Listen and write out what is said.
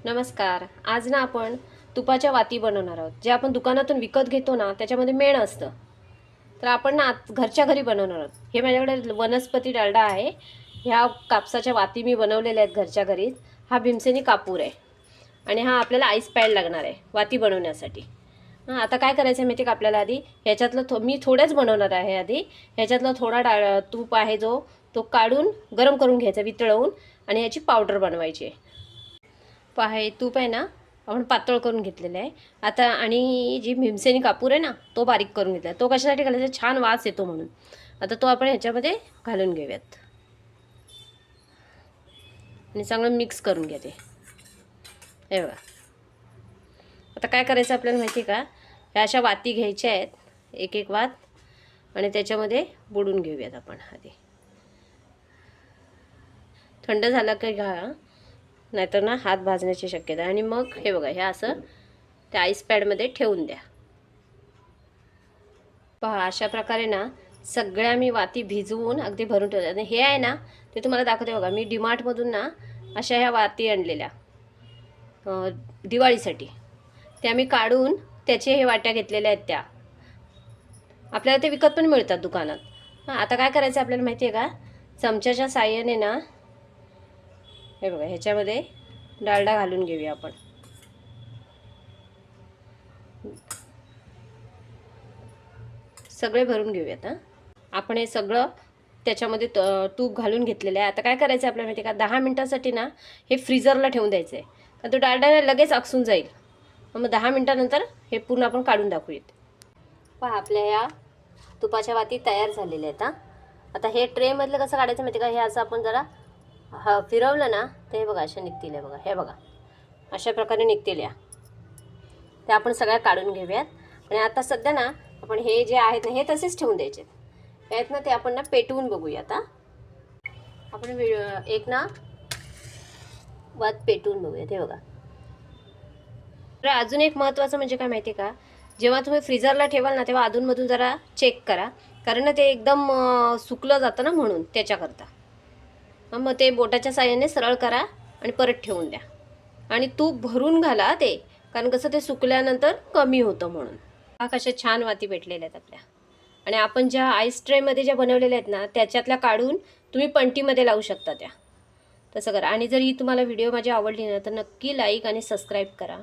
नमस्कार. आज ना आपण तुपाच्या वाती बनवणार आहोत. जे आपण दुकानातून विकत घेतो ना त्याच्यामध्ये मेण असतं. तर आपण ना घरच्या घरी बनवणार आहोत. हे माझ्याकडे वनस्पती डालडा आहे. ह्या कापसाच्या वाती मी बनवलेल्या आहेत घरच्या घरीच. हा भीमसेनी कापूर आहे आणि हा आपल्याला आईस पॅड लागणार आहे वाती बनवण्यासाठी. आता काय करायचं आहे माहिती का आपल्याला? आधी ह्याच्यातलं मी थोड्याच बनवणार आहे. आधी ह्याच्यातला थोडा तूप आहे जो तो काढून गरम करून घ्यायचा वितळवून आणि ह्याची पावडर बनवायची आहे. आहे तूप आहे ना आपण पातळ करून घेतलेलं आहे आता. आणि जी भीमसेनी कापूर आहे ना तो बारीक करून घेतला आहे. तो कशासाठी घालायचा? छान वास येतो म्हणून. आता तो आपण ह्याच्यामध्ये घालून घेऊयात आणि चांगलं मिक्स करून घ्या ते. हे बघा. आता काय करायचं आपल्याला माहिती आहे का? ह्या अशा वाती घ्यायच्या आहेत, एक एक वात, आणि त्याच्यामध्ये बुडून घेऊयात आपण. आधी थंड झाला की घ्या, नाहीतर ना हात भाजण्याची शक्यता. आणि मग हे बघा, हे असं त्या आईस पॅडमध्ये ठेवून द्या. पहा, अशा प्रकारे ना सगळ्या मी वाती भिजवून अगदी भरून ठेवल्या. आणि हे आहे ना ते तुम्हाला दाखवते बघा. मी डीमार्टमधून ना अशा ह्या वाती आणलेल्या दिवाळीसाठी. त्या मी काढून त्याचे हे वाट्या घेतलेल्या आहेत. त्या आपल्याला ते विकत पण मिळतात दुकानात. आता काय करायचं आपल्याला माहिती आहे का? चमच्याच्या साहाय्याने ना हे बघा ह्याच्यामध्ये डालडा घालून घेऊया आपण. सगळे भरून घेऊयात. आपण हे सगळं त्याच्यामध्ये तूप घालून घेतलेलं आहे. आता काय करायचं आपल्याला माहिती आहे का? 10 मिनिटासाठी ना हे फ्रीजरला ठेवून द्यायचं आहे, कारण तो डालडा लगेच आकसून जाईल. मग 10 मिनिटानंतर हे पूर्ण आपण काढून दाखवूयात. पहा, आपल्या या तुपाच्या वाती तयार झालेल्या आहेत. आता हे ट्रेमधलं कसं काढायचं माहिती का? हे असं आपण जरा फिरवलं ना तर हे बघा अशा निघतील. आहे बघा, हे बघा अशा प्रकारे निघतील. या त्या आपण सगळ्या काढून घेऊयात. आणि आता सध्या ना आपण हे जे आहेत ना हे तसेच ठेवून द्यायचे आहेत ना. ते आपण ना पेटवून बघूया. आता आपण एक ना वात पेटवून बघूया. ते बघा. तर अजून एक महत्त्वाचं म्हणजे काय माहिती का? जेव्हा तुम्ही फ्रीजरला ठेवाल ना तेव्हा अधूनमधून जरा चेक करा, कारण ना ते एकदम सुकलं जातं ना, म्हणून त्याच्याकरता. मग ते बोटाच्या साहाय्याने सरळ करा आणि परत ठेवून द्या. आणि तूप भरून घाला ते, कारण कसं ते सुकल्यानंतर कमी होतं म्हणून. हा कशा छान वाती भेटलेल्या आहेत आपल्या. आणि आपण ज्या आईस ट्रेमध्ये ज्या बनवलेल्या आहेत ना त्याच्यातल्या काढून तुम्ही पंटीमध्ये लावू शकता त्या. तसं करा. आणि जर ही तुम्हाला व्हिडिओ माझी आवडली ना तर नक्की लाईक आणि सबस्क्राईब करा.